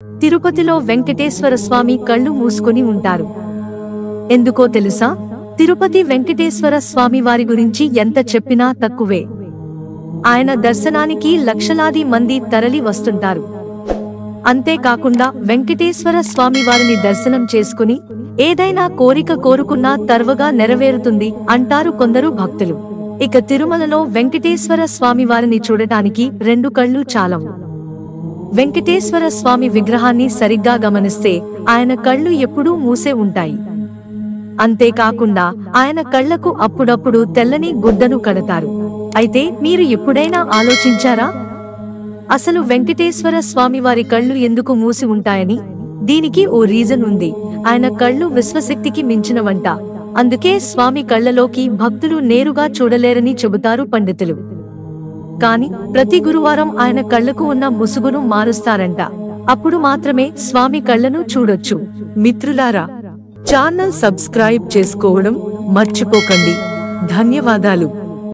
తిరుపతిలో వెంకటేశ్వర స్వామి కళ్ళు మూసుకొని ఉంటారు. ఎందుకో తెలుసా? తిరుపతి వెంకటేశ్వర స్వామి వారి గురించి ఎంత చెప్పినా తక్కువే. ఆయన దర్శనానికి లక్షలాది మంది తరలి వస్తుంటారు. అంతేకాకుండా వెంకటేశ్వర స్వామి వారిని దర్శనం చేసుకుని ఏదైనా కోరిక కోరుకున్నా తర్వగా నెరవేరుతుంది అంటారు కొందరు భక్తులు. ఇక తిరుమలలో వెంకటేశ్వర స్వామి వారిని చూడటానికి 2 కళ్ళు చాలవు. వెంకటేశ్వర స్వామి విగ్రహాన్ని సరిగ్గా గమనిస్తే ఆయన కళ్ళు ఎప్పుడూ మూసే ఉంటాయి. అంతేకాకుండా ఆయన కళ్లకు అప్పుడప్పుడు తెల్లని గుడ్డను కడతారు. అయితే మీరు ఎప్పుడైనా ఆలోచించారా, అసలు వెంకటేశ్వర స్వామి వారి కళ్ళు ఎందుకు మూసి ఉంటాయని? దీనికి ఓ రీజన్ ఉంది. ఆయన కళ్ళు విశ్వశక్తికి మించినవంట. అందుకే స్వామి కళ్లలోకి భక్తులు నేరుగా చూడలేరని చెబుతారు పండితులు. కాని ప్రతి గురువారం ఆయన కళ్లకు ఉన్న ముసుగును మారుస్తారంట. అప్పుడు మాత్రమే స్వామి కళ్లను చూడొచ్చు. మిత్రులారా, ఛానల్ సబ్స్క్రైబ్ చేసుకోవడం మర్చిపోకండి. ధన్యవాదాలు.